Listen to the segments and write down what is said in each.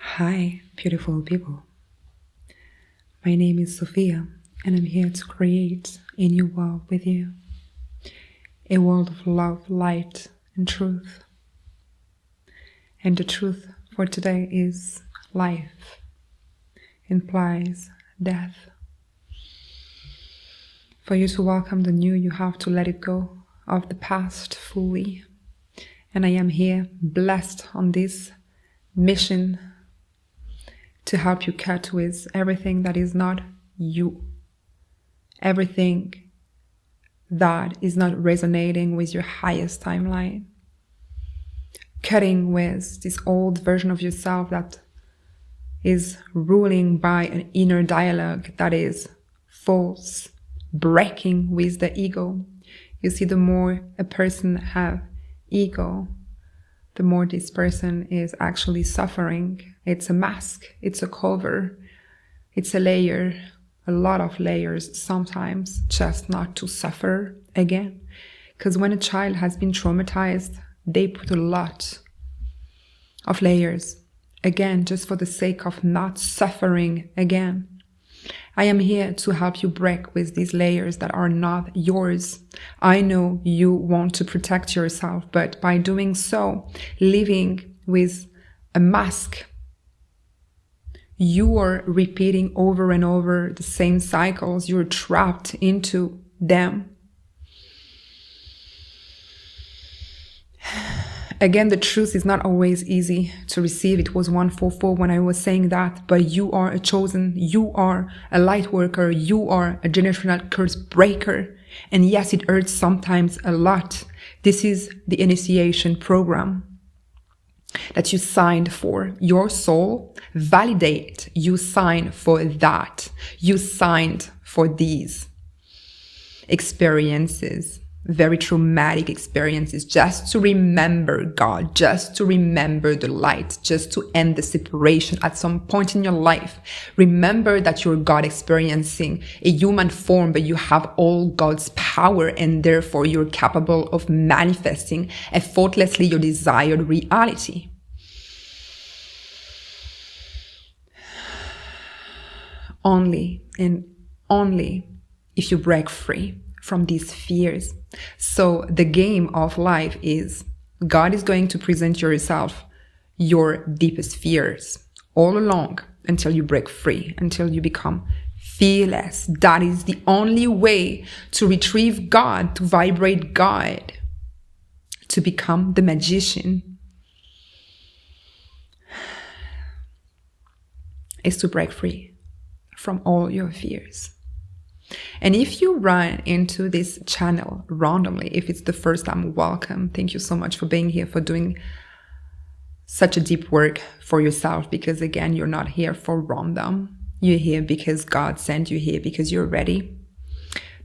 Hi, beautiful people. My name is Sophia, and I'm here to create a new world with you. A world of love, light, and truth. And the truth for today is life implies death. For you to welcome the new, you have to let it go of the past fully. And I am here, blessed on this mission to help you cut with everything that is not you. Everything that is not resonating with your highest timeline. Cutting with this old version of yourself that is ruling by an inner dialogue that is false, breaking with the ego. You see, the more a person have ego, the more this person is actually suffering. It's a mask, it's a cover, it's a layer, a lot of layers sometimes, just not to suffer again. Because when a child has been traumatized, they put a lot of layers, again, just for the sake of not suffering again. I am here to help you break with these layers that are not yours. I know you want to protect yourself, but by doing so, living with a mask, you are repeating over and over the same cycles. You're trapped into them. Again, the truth is not always easy to receive. It was 144 when I was saying that, but you are a chosen, you are a light worker, you are a generational curse breaker. And yes, it hurts sometimes a lot. This is the initiation program that you signed for. Your soul validate. You signed for that. You signed for these experiences. Very traumatic experiences, just to remember God, just to remember the light, just to end the separation at some point in your life. Remember that you're God experiencing a human form, but you have all God's power, and therefore you're capable of manifesting effortlessly your desired reality. Only and only if you break free from these fears. So the game of life is God is going to present yourself your deepest fears all along until you break free, until you become fearless. That is the only way to retrieve God, to vibrate God, to become the magician, is to break free from all your fears. And if you run into this channel randomly, if it's the first time, welcome. Thank you so much for being here, for doing such a deep work for yourself, because again, you're not here for random. You're here because God sent you here, because you're ready.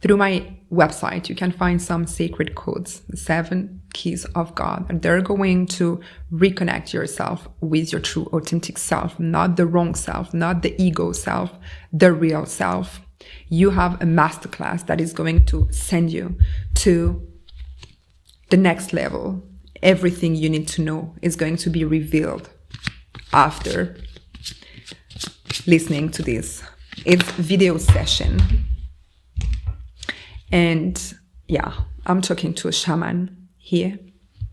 Through my website, you can find some sacred codes, the 7 keys of God, and they're going to reconnect yourself with your true authentic self, not the wrong self, not the ego self, the real self. You have a masterclass that is going to send you to the next level. Everything you need to know is going to be revealed after listening to this. It's video session. And yeah, I'm talking to a shaman here.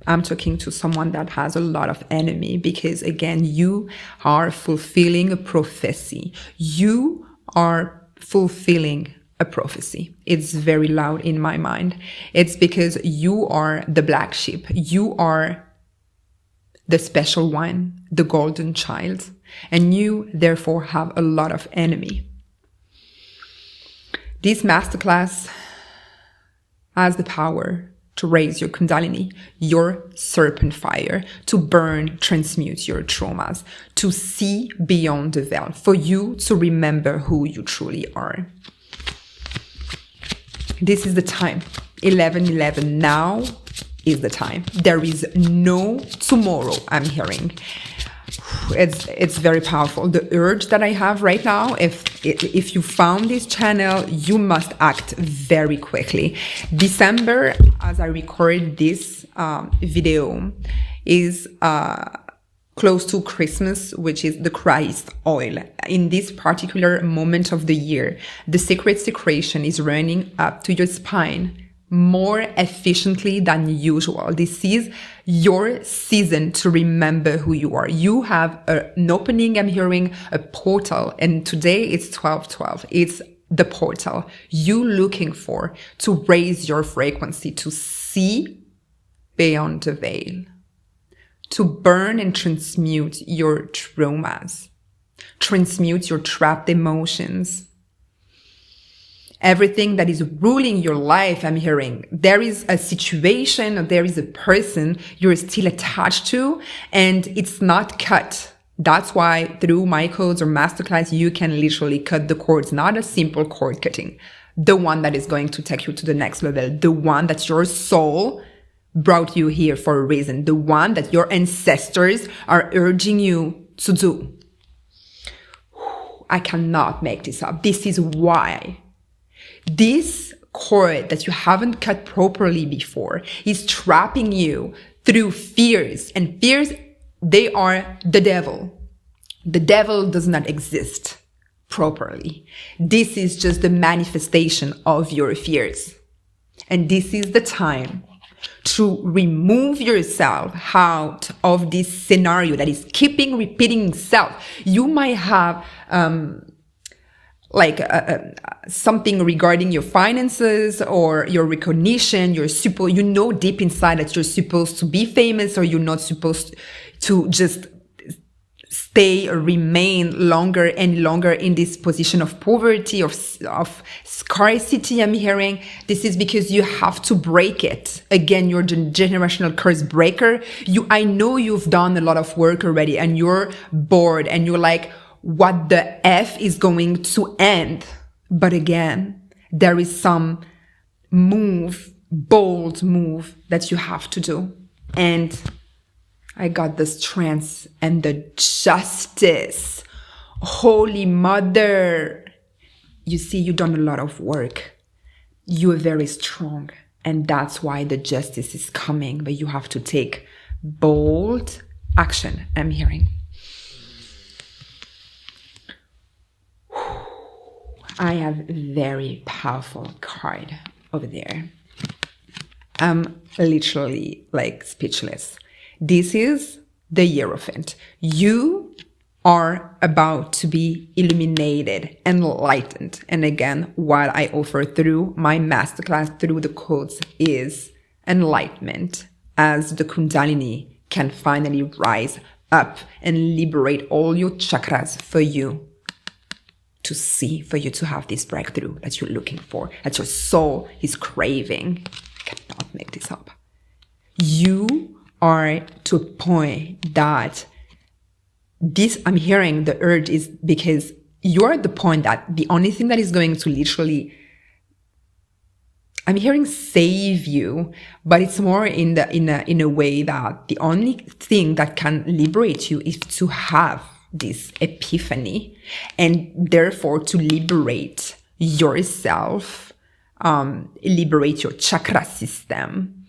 I'm talking to someone that has a lot of enemy, because again, you are fulfilling a prophecy. You are fulfilling a prophecy. It's very loud in my mind. It's because you are the black sheep. You are the special one, the golden child, and you therefore have a lot of enemy. This masterclass has the power to raise your kundalini, your serpent fire, to burn, transmute your traumas, to see beyond the veil, for you to remember who you truly are. This is the time. 11/11. Now is the time. There is no tomorrow, I'm hearing. It's very powerful. The urge that I have right now, if you found this channel, you must act very quickly. December, as I record this video, is close to Christmas, which is the Christ oil. In this particular moment of the year, the sacred secretion is running up to your spine more efficiently than usual. This is your season to remember who you are. You have an opening, I'm hearing a portal, and today it's 12/12. It's the portal you looking for to raise your frequency, to see beyond the veil, to burn and transmute your traumas, transmute your trapped emotions. Everything that is ruling your life, I'm hearing. There is a situation, or there is a person you're still attached to, and it's not cut. That's why through my codes or masterclass, you can literally cut the cords, not a simple cord cutting, the one that is going to take you to the next level, the one that your soul brought you here for a reason, the one that your ancestors are urging you to do. I cannot make this up. This is why. This cord that you haven't cut properly before is trapping you through fears. And fears, they are the devil. The devil does not exist properly. This is just the manifestation of your fears. And this is the time to remove yourself out of this scenario that is keeping repeating itself. You might have something regarding your finances or your recognition. You know deep inside that you're supposed to be famous, or you're not supposed to just stay or remain longer and longer in this position of poverty, of scarcity. I'm hearing this is because you have to break it. Again, you're the generational curse breaker. I know you've done a lot of work already, and you're bored, and you're like, what the F is going to end? But again, there is some bold move that you have to do. And I got the strength and the justice. Holy Mother. You see, you've done a lot of work. You are very strong. And that's why the justice is coming. But you have to take bold action, I'm hearing. I have a very powerful card over there. I'm literally speechless. This is the Hierophant. You are about to be illuminated, enlightened. And again, what I offer through my masterclass, through the codes, is enlightenment, as the Kundalini can finally rise up and liberate all your chakras for you to see, for you to have this breakthrough that you're looking for, that your soul is craving. I cannot make this up. You are to a point that I'm hearing the urge is because you're at the point that the only thing that is going to literally, I'm hearing save you, but it's more in a way that the only thing that can liberate you is to have this epiphany, and therefore to liberate yourself, liberate your chakra system.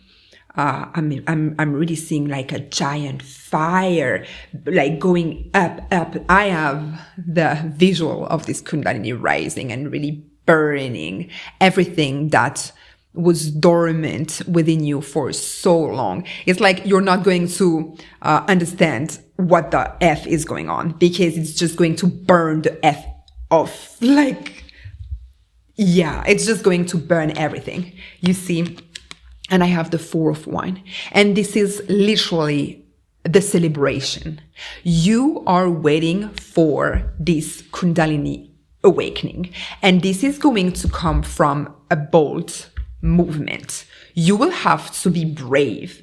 I'm really seeing like a giant fire, like going up. I have the visual of this Kundalini rising and really burning everything that was dormant within you for so long. It's like you're not going to understand what the F is going on, because it's just going to burn the F off. It's just going to burn everything. You see? And I have the 4 of Wands. And this is literally the celebration. You are waiting for this Kundalini awakening. And this is going to come from a bold movement. You will have to be brave.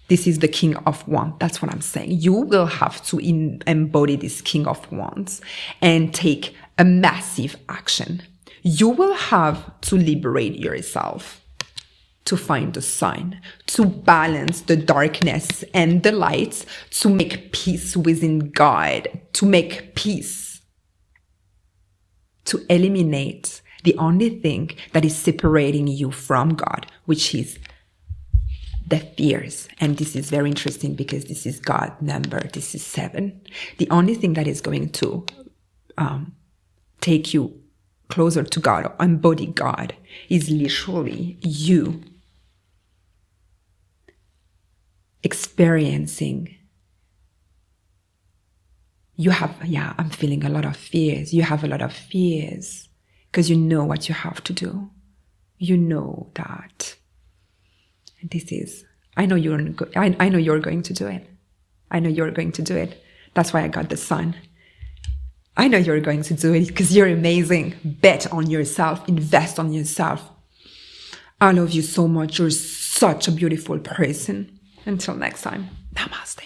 This is the King of Wands. That's what I'm saying. You will have to embody this King of Wands and take a massive action. You will have to liberate yourself, to find the sign, to balance the darkness and the light, to make peace within God, to make peace, to eliminate the only thing that is separating you from God, which is the fears. And this is very interesting because this is God number. This is 7. The only thing that is going to take you closer to God or embody God is literally you experiencing. You have, I'm feeling a lot of fears. You have a lot of fears because you know what you have to do. You know that this is, I know you're going to do it. I know you're going to do it. That's why I got the sun. I know you're going to do it because you're amazing. Bet on yourself. Invest on yourself. I love you so much. You're such a beautiful person. Until next time. Namaste.